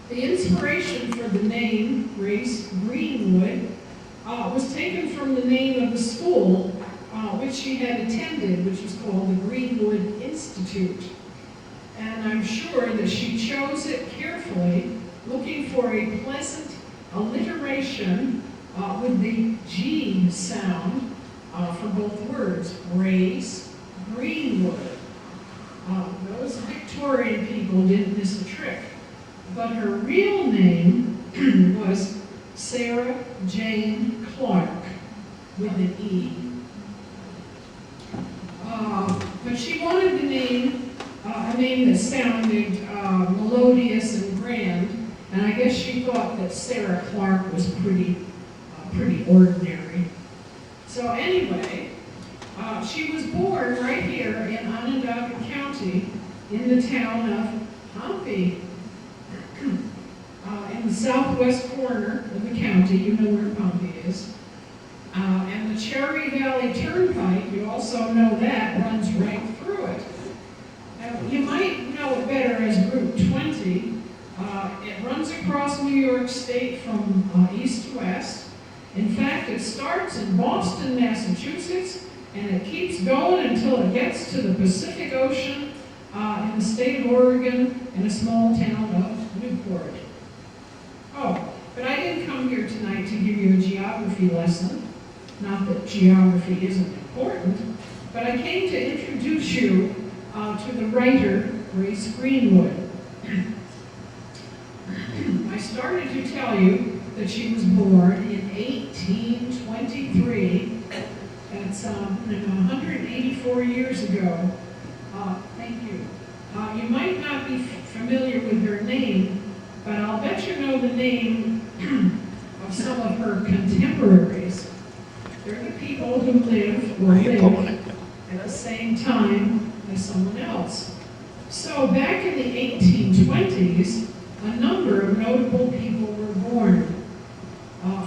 The inspiration for the name, Grace Greenwood, was taken from the name of the school which she had attended, which was called the Greenwood Institute. And I'm sure that she chose it carefully, looking for a pleasant alliteration with the G sound for both words, Grace Greenwood. Those Victorian people didn't miss a trick. But her real name was Sarah Jane Clark, with an E. But she wanted a name that sounded melodious and grand, and I guess she thought that Sarah Clark was pretty ordinary. So anyway, she was born right here in Onondaga County, in the town of Pompey, in the southwest corner of the county. You know where Pompey is. And the Cherry Valley Turnpike, you also know that, runs right through it. You might know it better as Route 20. It runs across New York State from east to west. In fact, it starts in Boston, Massachusetts, and it keeps going until it gets to the Pacific Ocean in the state of Oregon in a small town of Newport. Oh, but I didn't come here tonight to give you a geography lesson. Not that geography isn't important, but I came to introduce you to the writer, Grace Greenwood. I started to tell you that she was born in 1823. That's 184 years ago. Thank you. You might not be familiar with her name, but I'll bet you know the name of some of her contemporaries. They're the people who live or lived at the same time as someone else. So back in the 1820s, a number of notable people were born.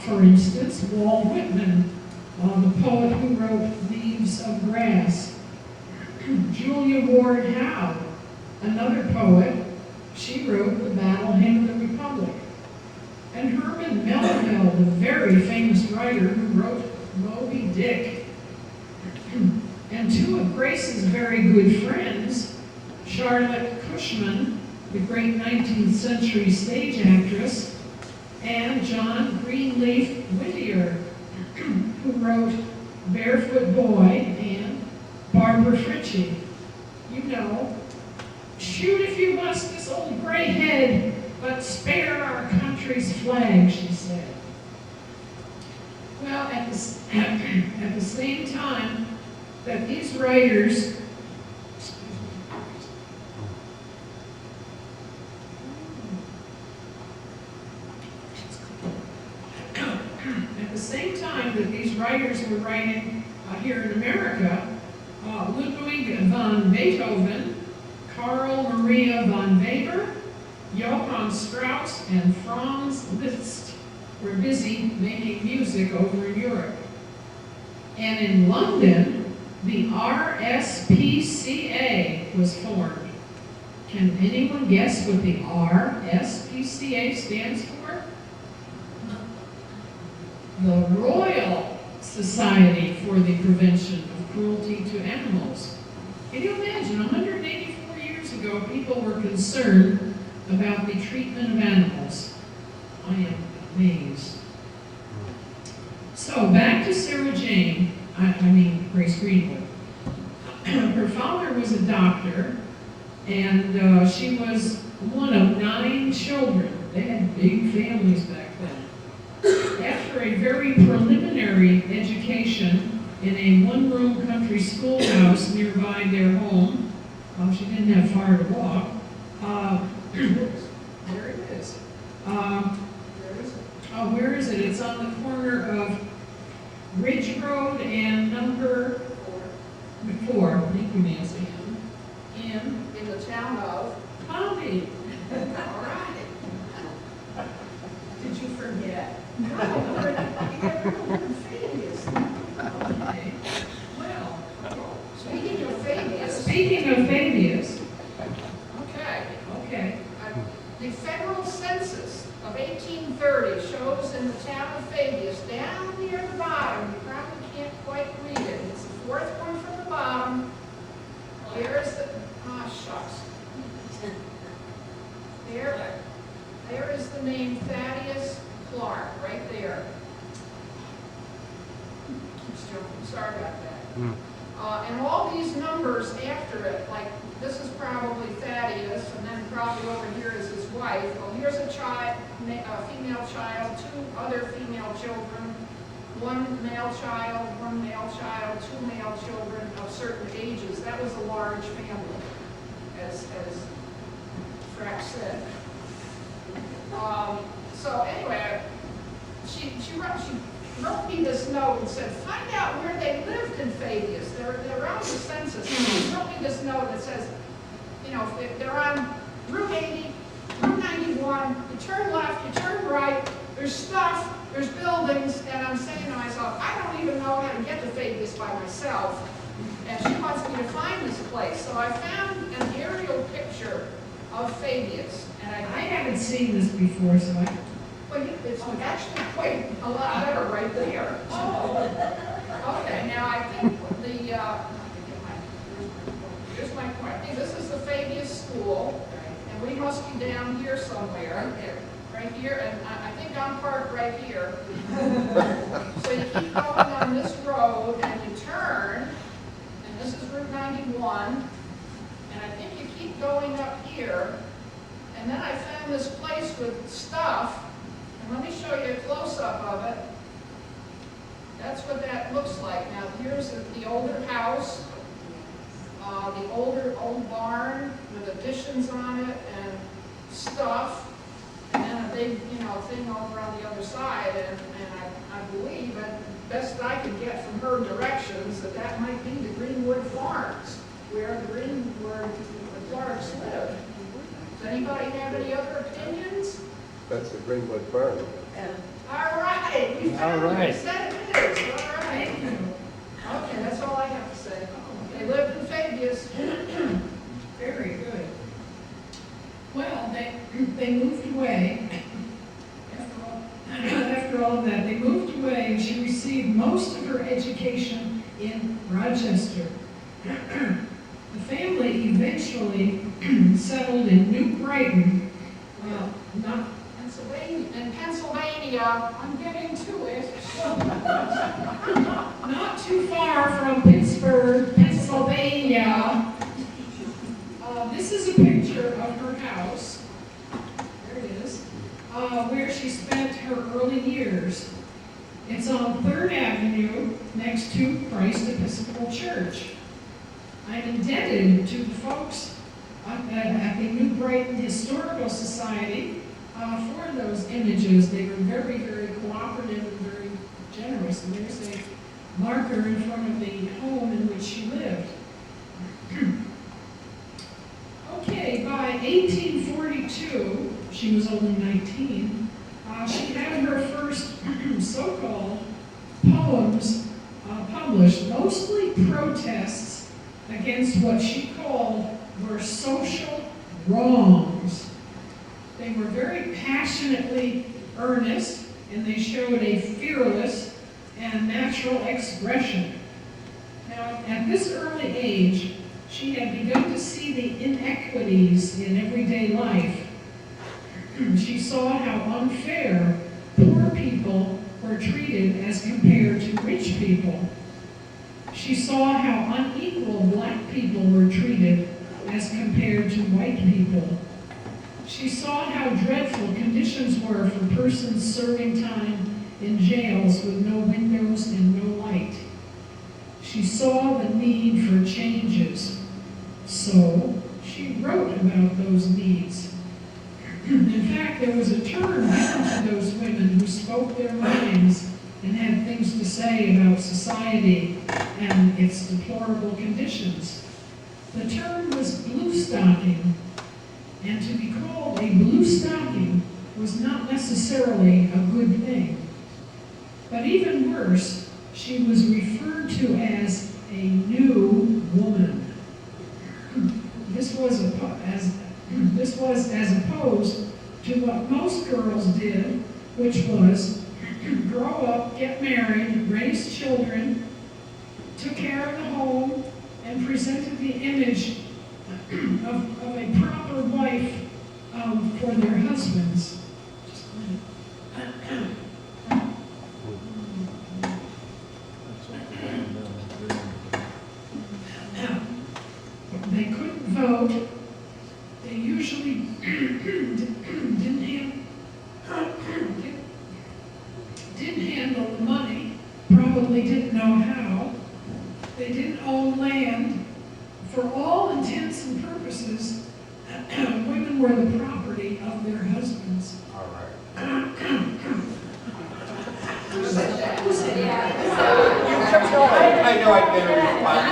For instance, Walt Whitman, the poet who wrote Leaves of Grass. Julia Ward Howe, another poet, she wrote the Battle Hymn of the Republic. And Herman Melville, the very famous writer who wrote Moby Dick. And two of Grace's very good friends, Charlotte Cushman, the great 19th century stage actress, and John Greenleaf Whittier, who wrote Barefoot Boy and Barbara Fritchie. You know, shoot if you must this old gray head, but spare our country's flag, she said. Well, at the same time that these writers were writing here in America, Ludwig van Beethoven, Carl Maria von Weber, Johann Strauss, and Franz Liszt were busy making music over in Europe. And in London, the RSPCA was formed. Can anyone guess what the RSPCA stands for? The Royal Society for the Prevention of Cruelty to Animals. Can you imagine, 184 years ago, people were concerned about the treatment of animals. I am amazed. So back to Sarah Jane, Grace Greenwood. Her father was a doctor, and she was one of 9 children. They had big families back then. After a very preliminary education in a one-room country schoolhouse nearby their home, she didn't have far to walk. There it is. Where is it? It's on the corner of Ridge Road and number 4. Thank you, Nancy. In the town of Pompey. All right. Did you forget? No, you got to remember Fabius. Okay. Well, speaking of Fabius. Okay. The federal census 1830, shows in the town of Fabius, down near the bottom. You probably can't quite read it. It's the fourth one from the bottom. There's the, shucks. There is the name Fabius Clark, right there. Sorry about that. And all these numbers after it, like this is probably Thaddeus, and then probably over here is his wife. Well, here's a child, a female child, two other female children, one male child, two male children of certain ages. That was a large family, as Frack said. So anyway, she wrote me this note and said, find out where they lived in Fabius. They're on the census. She wrote me this note that says, you know, they're on Route 80, Route 91, you turn left, you turn right, there's stuff, there's buildings, and I'm saying to myself, I don't even know how to get to Fabius by myself, and she wants me to find this place. So I found an aerial picture of Fabius, and I haven't seen this before, so I... Well, it's actually quite a lot better right there. Oh. Okay, now I think here's my point. I think this is the Fabius School, and we must be down here somewhere. Right here, and I think I'm parked right here. So you keep going on this road, and you turn, and this is Route 91, and I think you keep going up here, and then I found this place with stuff. Let me show you a close-up of it. That's what that looks like. Now here's the older house, the old barn with additions on it and stuff, and then a big, thing over on the other side. And I believe, and best I can get from her directions, that might be the Greenwood Farms, where the Clarks live. Does anybody have any other opinions? That's the Greenwood Farm. All right. We found it. We said it is. All right. Okay, that's all I have to say. They lived in Fabius. Very good. Well, they moved away. After all of that, they moved away, and she received most of her education in Rochester. The family eventually settled in New Brighton. Well, not In Pennsylvania, I'm getting to it. Not too far from Pittsburgh, Pennsylvania. This is a picture of her house. There it is. Where she spent her early years. It's on 3rd Avenue next to Christ Episcopal Church. I'm indebted to the folks at the New Brighton Historical Society for those images. They were very, very cooperative and very generous. And there's a marker in front of the home in which she lived. Okay, by 1842, she was only 19, she had her first so-called poems published, mostly protests against what she called were social wrongs. They were very passionately earnest, and they showed a fearless and natural expression. Now, at this early age, she had begun to see the inequities in everyday life. She saw how unfair poor people were treated as compared to rich people. She saw how unequal black people were treated as compared to white people. She saw how dreadful conditions were for persons serving time in jails with no windows and no light. She saw the need for changes. So she wrote about those needs. In fact, there was a term given to those women who spoke their minds and had things to say about society and its deplorable conditions. The term was blue stocking, and to be called a blue stocking was not necessarily a good thing. But even worse, she was referred to as a new woman. This was as opposed to what most girls did which was grow up, get married, raise children, took care of the home, and presented the image of a proper wife for their husbands. Just a minute. They couldn't vote. They usually didn't handle the money, probably didn't know how. They didn't own land. For all intents and purposes, women were the property of their husbands. All right. Who said that? Who said that? I know I'd better respond.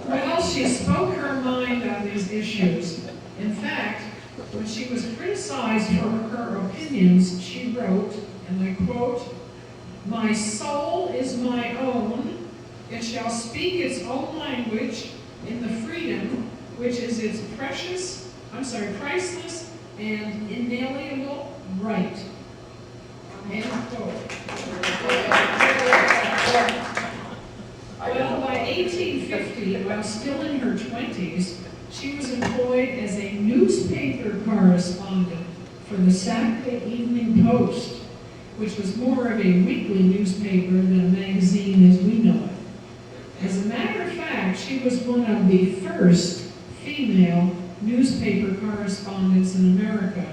Well, she spoke her mind on these issues. In fact, when she was criticized for her opinions, she wrote, and I quote, "My soul is my own. It shall speak its own language in the freedom which is its priceless and inalienable right." End quote. Well, by 1850, while still in her 20s, she was employed as a newspaper correspondent for the Saturday Evening Post, which was more of a weekly newspaper than a magazine as we know it. As a matter of fact, she was one of the first female newspaper correspondents in America,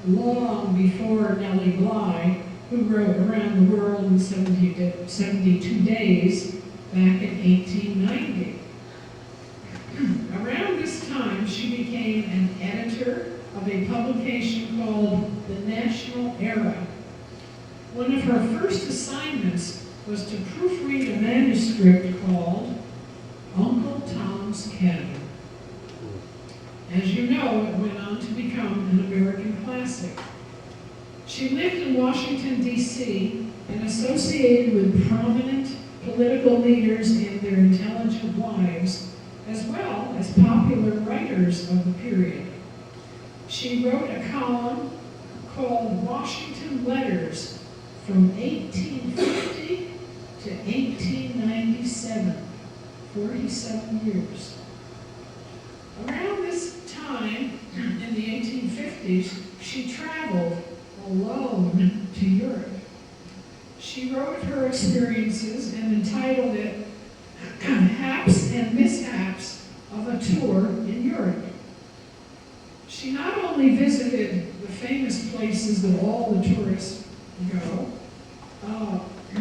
long before Nellie Bly, who wrote Around the World in 72 days back in 1890. Around this time, she became an editor of a publication called The National Era. One of her first assignments was to proofread a manuscript called Uncle Tom's Cabin. As you know, it went on to become an American classic. She lived in Washington, D.C., and associated with prominent political leaders and their intelligent wives, as well as popular writers of the period. She wrote a column called Washington Letters from 1850 to 1897, 47 years. Around this time, in the 1850s, she traveled alone to Europe. She wrote her experiences and entitled it Haps and Mishaps of a Tour in Europe. She not only visited the famous places that all the tourists go,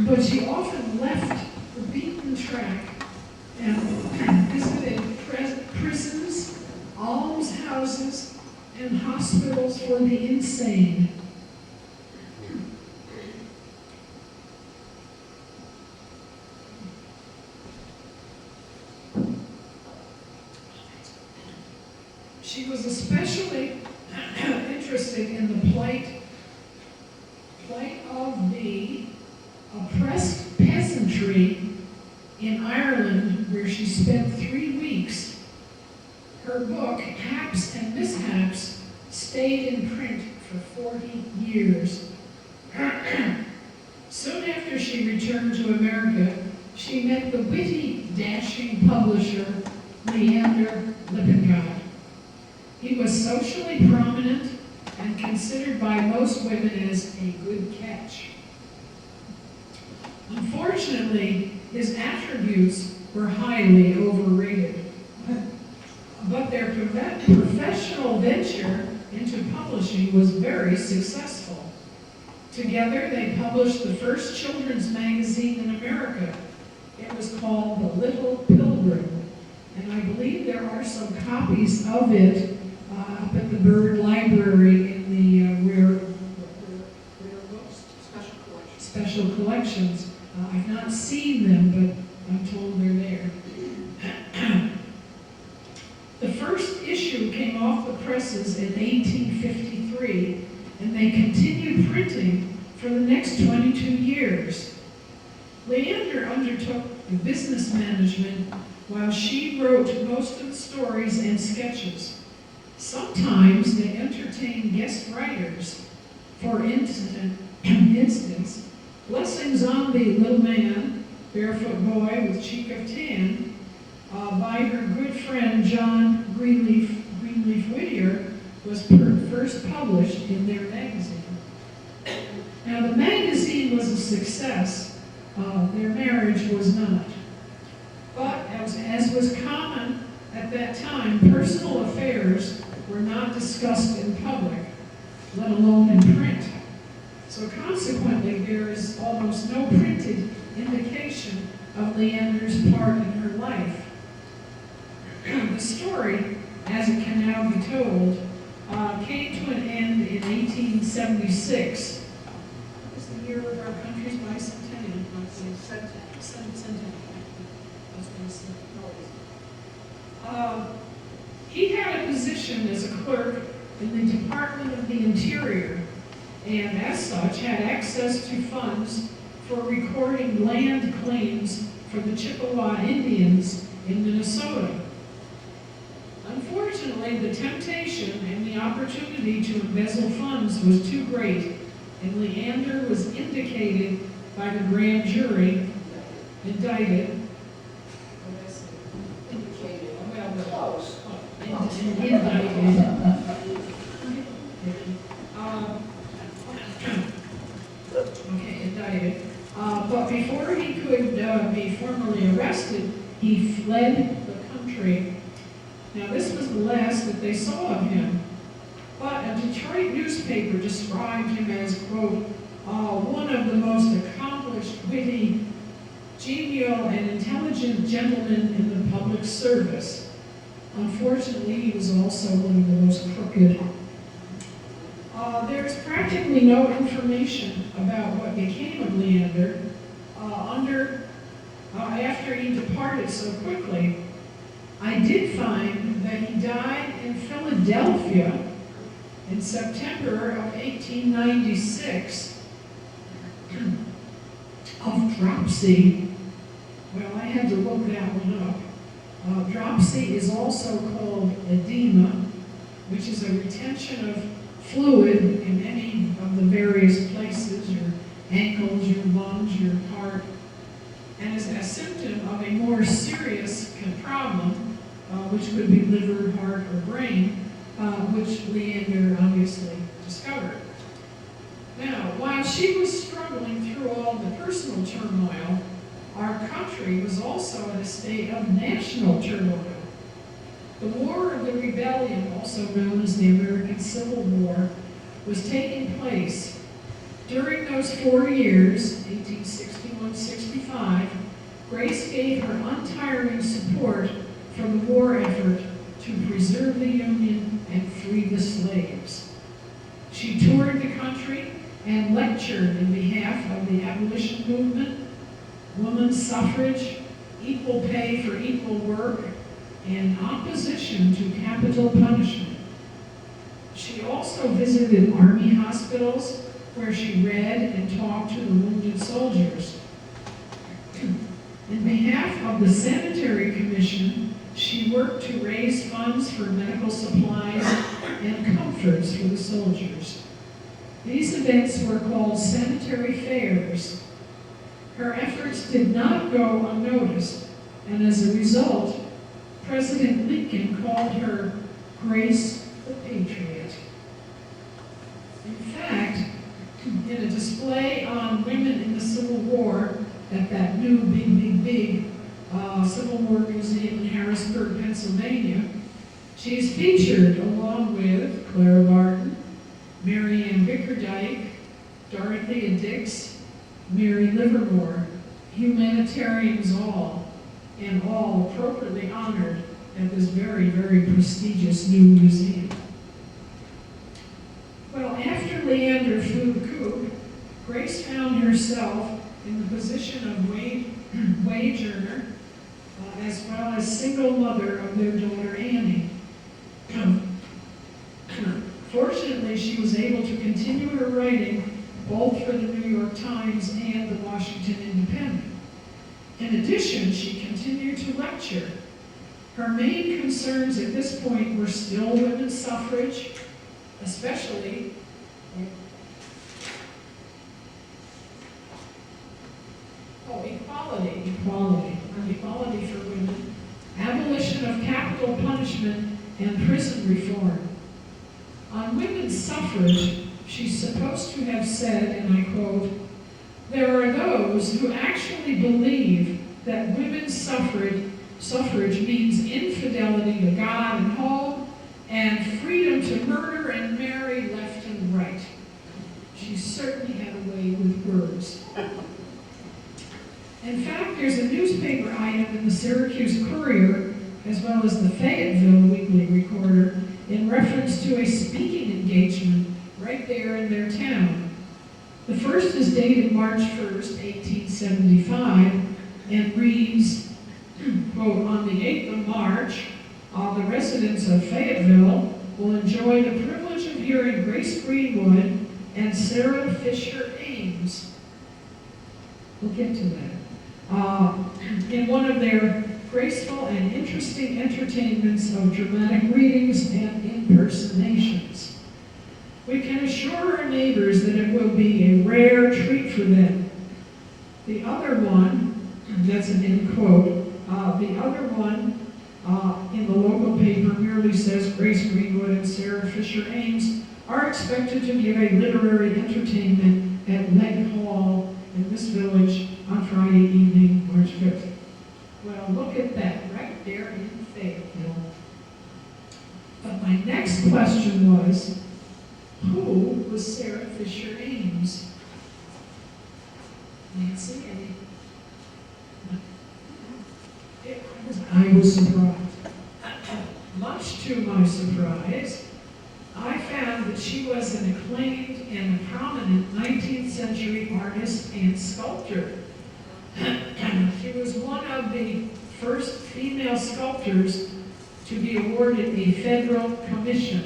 but she often left the beaten track and visited prisons, almshouses, and hospitals for the insane. She was especially interested in the plight of the oppressed peasantry in Ireland, where she spent 3 weeks. Her book, Haps and Mishaps, stayed in print for 40 years. Soon after she returned to America, she met the witty, dashing publisher, Leander Lippincott. He was socially prominent and considered by most women as a good catch. Unfortunately, his attributes were highly overrated, but their professional venture into publishing was very successful. Together, they published the first children's magazine in America. It was called The Little Pilgrim, and I believe there are some copies of it up at the Bird Library in the rare books? Special collections. I've not seen them, but I'm told they're there. The first issue came off the presses in 1853, and they continued printing for the next 22 years. Leander undertook the business management while she wrote most of the stories and sketches. Sometimes they entertain guest writers. For instance, blessings on thee, little man, barefoot boy with cheek of tan, by her good friend John Greenleaf Whittier, was first published in their magazine. Now, the magazine was a success. Their marriage was not. But as was common at that time, personal affairs were not discussed in public, let alone in print. So consequently, there is almost no printed indication of Leander's part in her life. The story, as it can now be told, came to an end in 1876. What was the year of our country's bicentennial? Centennial. He had a position as a clerk in the Department of the Interior, and as such had access to funds for recording land claims for the Chippewa Indians in Minnesota. Unfortunately, the temptation and the opportunity to embezzle funds was too great, and Leander was indicated by the grand jury, indicted. Close. Indicted. Okay, indicted. But before he could be formally arrested, he fled the country. Now, this was the last that they saw of him. But a Detroit newspaper described him as, quote, one of the most accomplished, witty, genial, and intelligent gentlemen in the public service. Unfortunately, he was also one of the most crooked. There's practically no information about what became of Leander after he departed so quickly. I did find that he died in Philadelphia in September of 1896 of dropsy. Well, I had to look that one up. Dropsy is also called edema, which is a retention of fluid in any of the various places, your ankles, your lungs, your heart, and is a symptom of a more serious problem, which could be liver, heart, or brain, which Leander obviously discovered. Now, while she was struggling through all the personal turmoil, our country was also in a state of national turmoil. The War of the Rebellion, also known as the American Civil War, was taking place. During those 4 years, 1861-65, Grace gave her untiring support for the war effort to preserve the Union and free the slaves. She toured the country and lectured in behalf of the abolition movement, women's suffrage, equal pay for equal work, and opposition to capital punishment. She also visited army hospitals where she read and talked to the wounded soldiers. In behalf of the Sanitary Commission, she worked to raise funds for medical supplies and comforts for the soldiers. These events were called sanitary fairs. Her efforts did not go unnoticed, and as a result, President Lincoln called her Grace the Patriot. In fact, in a display on women in the Civil War at that new big Civil War Museum in Harrisburg, Pennsylvania, she is featured along with Clara Barton, Mary Ann Bickerdike, Dorothea Dix, Mary Livermore, humanitarians all, and all appropriately honored at this very, very prestigious new museum. Well, after Leander flew the coop, Grace found herself in the position of wage earner, as well as single mother of their daughter Annie. Fortunately, she was able to continue her writing both for the New York Times and the Washington Independent. In addition, she continued to lecture. Her main concerns at this point were still women's suffrage, especially equality for women, abolition of capital punishment, and prison reform. On women's suffrage, she's supposed to have said, and I quote, "There are those who actually believe that women's suffrage means infidelity to God and home, and freedom to murder and marry left and right." She certainly had a way with words. In fact, there's a newspaper item in the Syracuse Courier, as well as the Fayetteville Weekly Recorder, in reference to a speaking engagement right there in their town. The first is dated March 1st, 1875, and reads, quote, "On the 8th of March, the residents of Fayetteville will enjoy the privilege of hearing Grace Greenwood and Sarah Fisher Ames." We'll get to that. In one of their graceful and interesting entertainments of dramatic readings and impersonations. We can assure our neighbors that it will be a rare treat for them. The other one, that's an end quote, the other one in the local paper merely says Grace Greenwood and Sarah Fisher Ames are expected to give a literary entertainment at Legg Hall in this village on Friday evening, March 5th. Well, look at that, right there in Fayetteville. But my next question was, who was Sarah Fisher Ames? Nancy? I was surprised. Much to my surprise, I found that she was an acclaimed and a prominent 19th century artist and sculptor. She was one of the first female sculptors to be awarded a federal commission.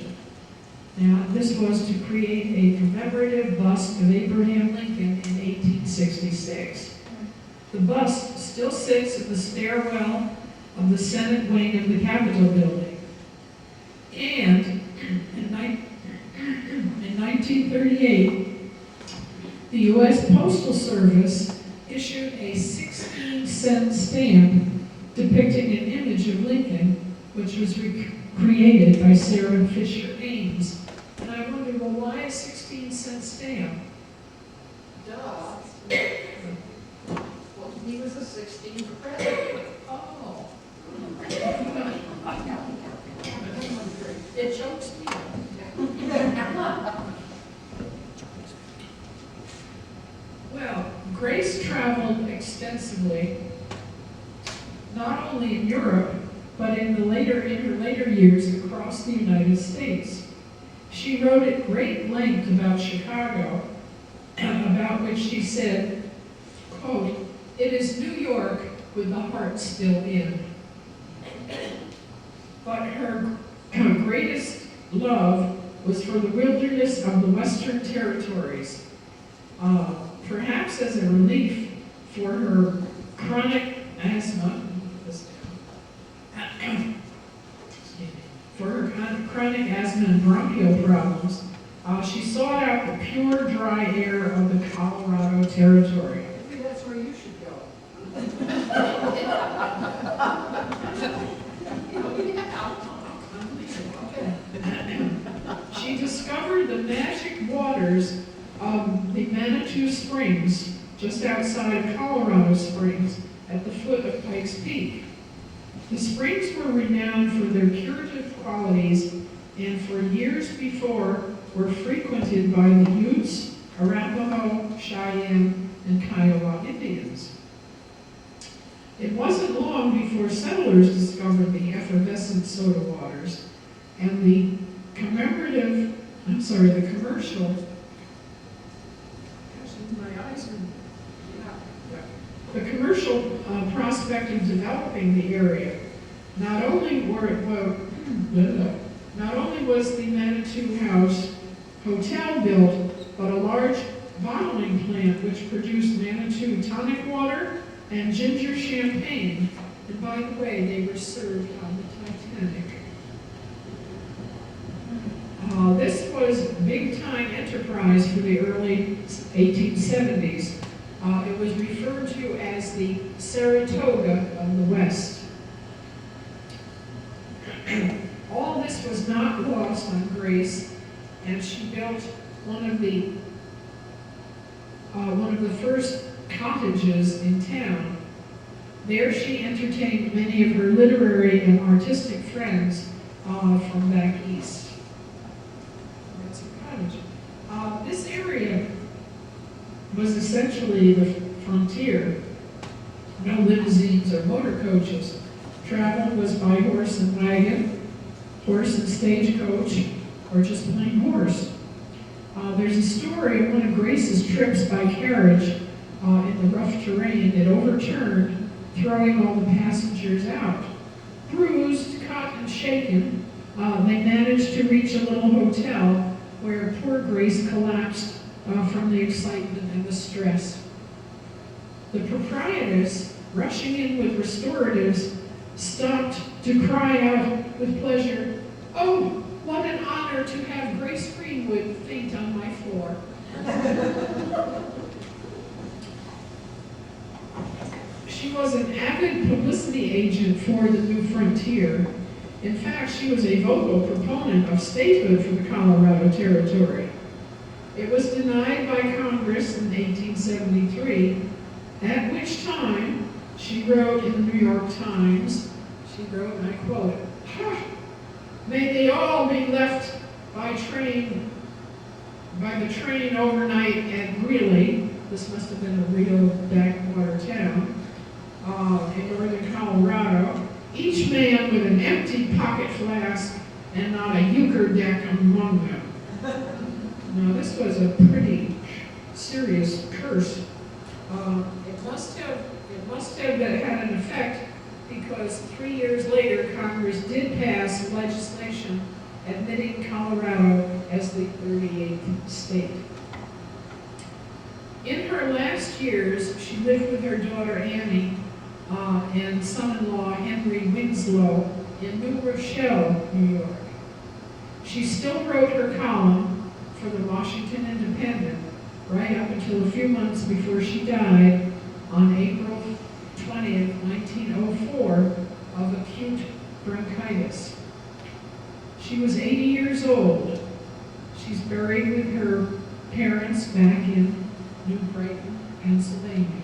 Now, this was to create a commemorative bust of Abraham Lincoln in 1866. The bust still sits in the stairwell of the Senate wing of the Capitol building. And in 1938, the U.S. Postal Service issued a 16-cent stamp depicting an image of Lincoln, which was created by Sarah Fisher Ames. And I wonder, well, why a 16-cent stamp? Duh. Well, he was the 16th president. Oh. It chokes me. Well, Grace traveled extensively, not only in Europe, but in her later years across the United States. She wrote at great length about Chicago, about which she said, quote, "It is New York with the heart still in." But her greatest love was for the wilderness of the Western Territories, perhaps as a relief for her chronic asthma, and bronchial problems. She sought out the pure, dry air of the Colorado Territory. Maybe that's where you should go. She discovered the magic waters of the Manitou Springs, just outside of Colorado Springs, at the foot of Pikes Peak. The springs were renowned for their curative qualities, and for years before were frequented by the Utes, Arapaho, Cheyenne, and Kiowa Indians. It wasn't long before settlers discovered the effervescent soda waters, and the commercial, prospect of developing the area. Not only was the Manitou House Hotel built, but a large bottling plant which produced Manitou tonic water and ginger champagne. And by the way, they were served on big-time enterprise for the early 1870s. It was referred to as the Saratoga of the West. All this was not lost on Grace, and she built one of the first cottages in town. There she entertained many of her literary and artistic friends from back east. That's a cottage. This area was essentially the frontier. No limousines or motor coaches. Travel was by horse and wagon, horse and stagecoach, or just plain horse. There's a story of one of Grace's trips by carriage in the rough terrain. It overturned, throwing all the passengers out. Bruised, cut, and shaken, they managed to reach a little hotel where poor Grace collapsed from the excitement and the stress. The proprietress, rushing in with restoratives, stopped to cry out with pleasure, "Oh, what an honor to have Grace Greenwood faint on my floor." She was an avid publicity agent for the New Frontier. In fact, she was a vocal proponent of statehood for the Colorado Territory. It was denied by Congress in 1873, at which time she wrote in the New York Times, she wrote, and I quote, "May they all be left by the train overnight at Greeley," this must have been a real backwater town, in northern Colorado, "each man with an empty pocket flask and not a euchre deck among them." Now this was a pretty serious curse. It must have had an effect, because 3 years later Congress did pass legislation admitting Colorado as the 38th state. In her last years, she lived with her daughter Annie and son-in-law Henry Winslow in New Rochelle, New York. She still wrote her column for the Washington Independent right up until a few months before she died on April 20th, 1904, of acute bronchitis. She was 80 years old. She's buried with her parents back in New Brighton, Pennsylvania.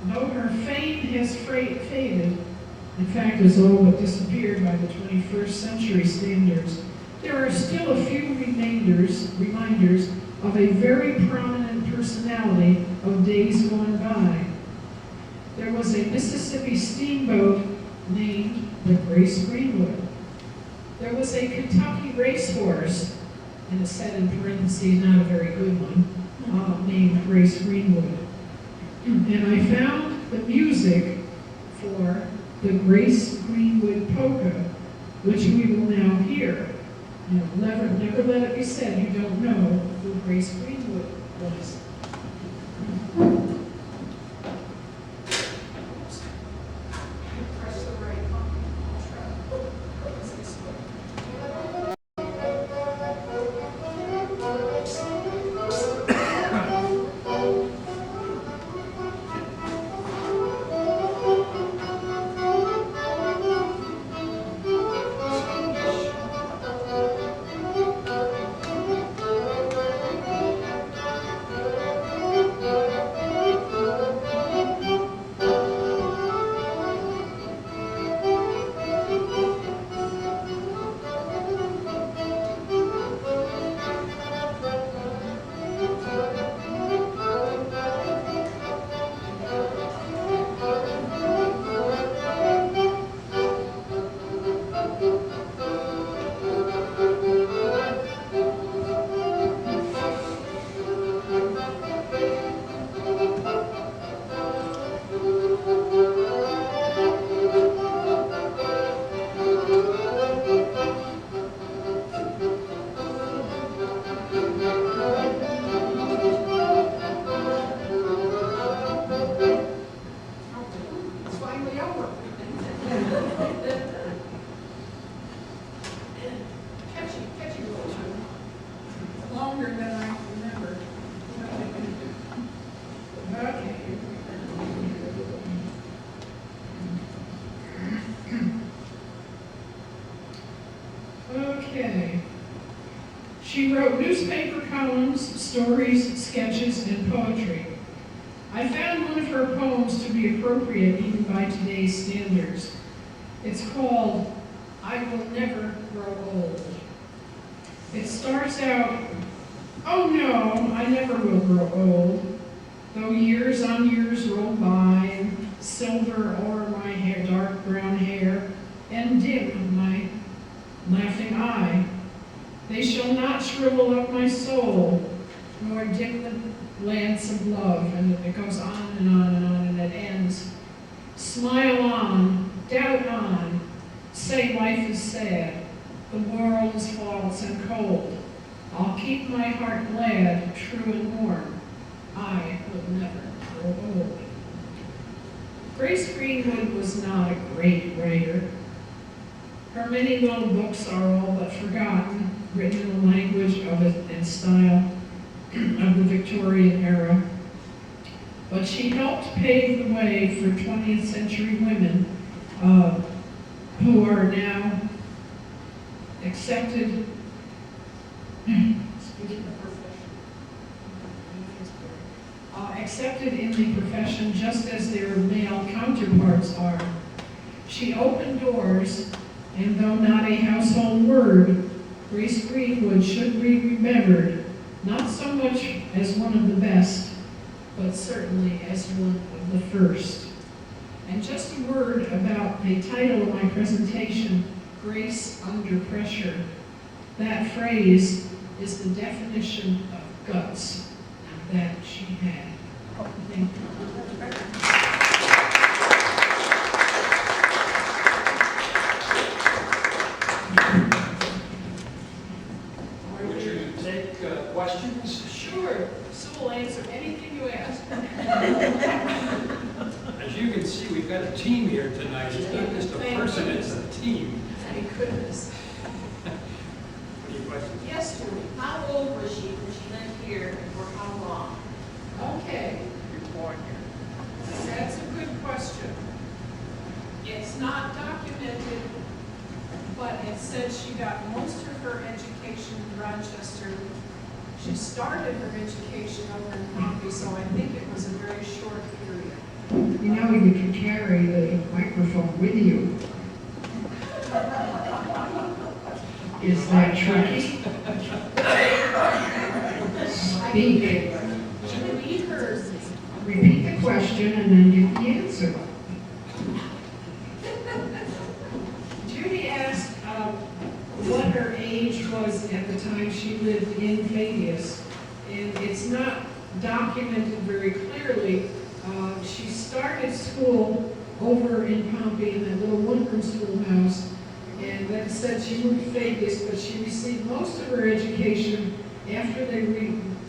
Though her fame has faded, in fact has all but disappeared by the 21st century standards, there are still a few reminders of a very prominent personality of days gone by. There was a Mississippi steamboat named the Grace Greenwood. There was a Kentucky racehorse, and it's said in parentheses, not a very good one, named Grace Greenwood. And I found the music for the Grace Greenwood polka, which we will now hear. Never let it be said you don't know who Grace Greenwood was. Press the right button. I'll try. Let's see. It's finally over. Catchy little tune. Longer than I remember. Okay. Okay. She wrote newspaper columns, stories, sketches, and poetry. I found one of her poems to be appropriate even by today's standards. It's called, I Will Never Grow Old. It starts out, oh no, I never will grow old, though years on years roll by, and silver o'er my hair, dark brown hair, and dim my laughing eye. They shall not shrivel up my soul, nor dim the glance of love. And it goes on and on and on, and it ends. Smile on, doubt on, say life is sad, the world is false and cold. I'll keep my heart glad, true and warm. I will never grow old. Grace Greenwood was not a great writer. Her many little books are all but forgotten, written in the language of it and style of the Victorian era. But she helped pave the way for 20th century women who are now accepted accepted in the profession just as their male counterparts are. She opened doors, and though not a household word, Grace Greenwood should be remembered not so much as one of the best, but certainly as one of the first. And just a word about the title of my presentation, Grace Under Pressure. That phrase is the definition of guts, and that she had. Thank you. Would you take questions? Sure, Sue will answer anything you ask. As you can see, we've got a team here tonight. It's not just a person, it's a team. Thank goodness. What are your questions? Yes, Julie. How old was she when she lived here and for how long? Okay, You were born here. that's a good question. It's not documented, but it says she got most of her education in Rochester. She started her education over in Pompey, so I think it was a very short period. You know, you can carry the microphone with you. Is that tricky? Speak. Julie hers. Repeat the question and then give the answer. Judy asked what her age was at the time she lived in Fabius, and it's not documented very clearly. She started school over in Pompey in that little one-room schoolhouse, and then said she moved to Fabius, but she received most of her education after they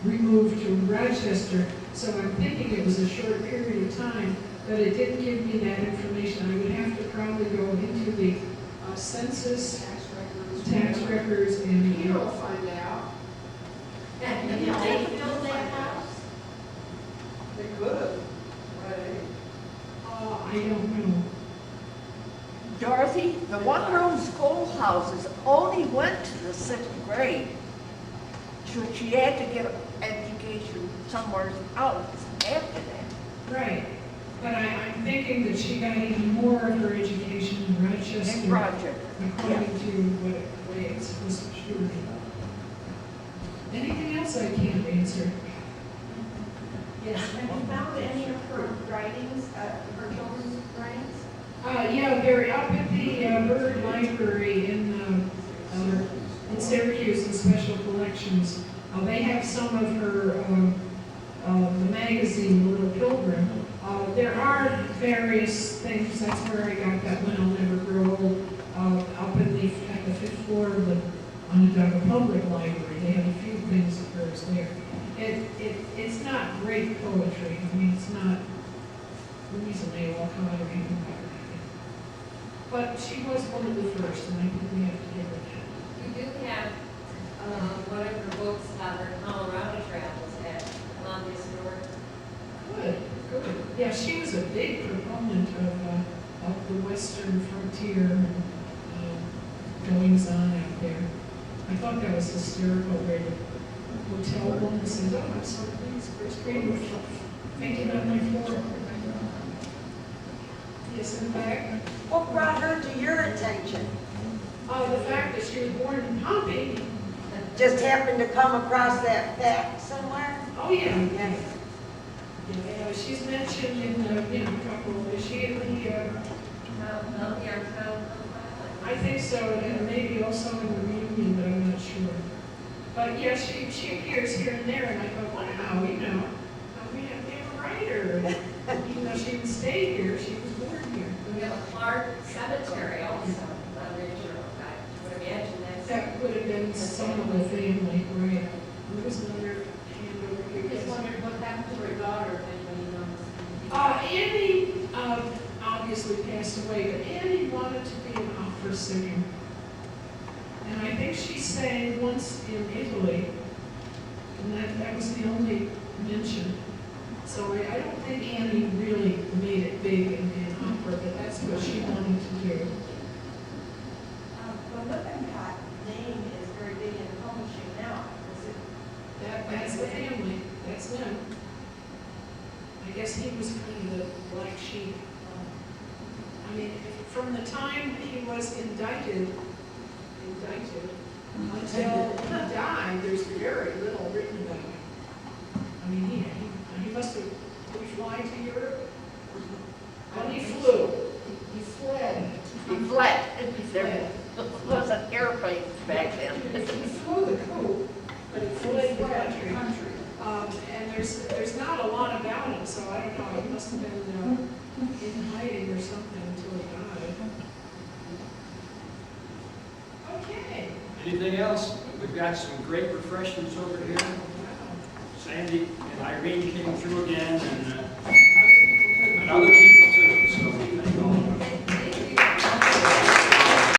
removed to Rochester, so I'm thinking it was a short period of time, but it didn't give me that information. I would have to probably go into the census, tax records, and Peter will find out. And did they build that house? They could have. Right. I don't know. Dorothy, the one-room schoolhouses only went to the 6th grade. So she had to get education somewhere else after that. Right, but I'm thinking that she got even more of her education in Rochester. In Rochester, According to what it was sure. Anything else I can't answer? Yes, have you found any of her writings, her children's writings? Yeah, they're up at the Bird Library in Syracuse in special collections. They have some of her, the magazine, The Little Pilgrim. There are various things, that's where I got that one, I'll Never Grow Old, up at the 5th floor of the Onondaga Public Library. They have a few things of hers there. It's not great poetry. I mean, it's not Louisa May Alcott or anything like that. But she was one of the first, and I think we have to give her that. We do have, one of her books about her Colorado travels at Columbia Store. Good, good. Yeah, she was a big proponent of the western frontier and goings on out there. I thought that was hysterical, where the hotel woman says, "Oh, I'm so pleased, Chris Greenwood fainted on my floor." Yes, in fact, What brought her to your attention? the fact that she was born in Pompey. Just happened to come across that fact somewhere? Oh, yeah. Yes. Yeah, she's mentioned in, a couple, is she in the, I think so, and maybe also in the reunion, but I'm not sure. But yeah, she appears here and there, and I go, wow, we have a writer. Even though she didn't stay here, she was born here. We have a Clark Cemetery also, original, I would imagine that's. That would have been some of the family, right? There was another hand over here. Just wondered what happened to her daughter, if anybody knows. Annie obviously passed away, but Annie wanted to be an opera singer. And I think she sang once in Italy, and that was the only mention. So I don't think Annie really made it big in opera, but that's what she wanted to do. The Lippincott name is very big in publishing now. Is it? That's the family, that's them. I guess he was kind of the black sheep. I mean, from the time he was indicted until he died, there's very little written about him. I mean, he must have, did he fly to Europe? Well, he flew. He fled. He fled. He fled. There wasn't airplanes back then. He flew the coop, but he fled the country. And there's not a lot about him, so I don't know, he must have been in hiding or something until he died. Okay. Anything else? We've got some great refreshments over here. Wow. Sandy and Irene came through again, and Other people other people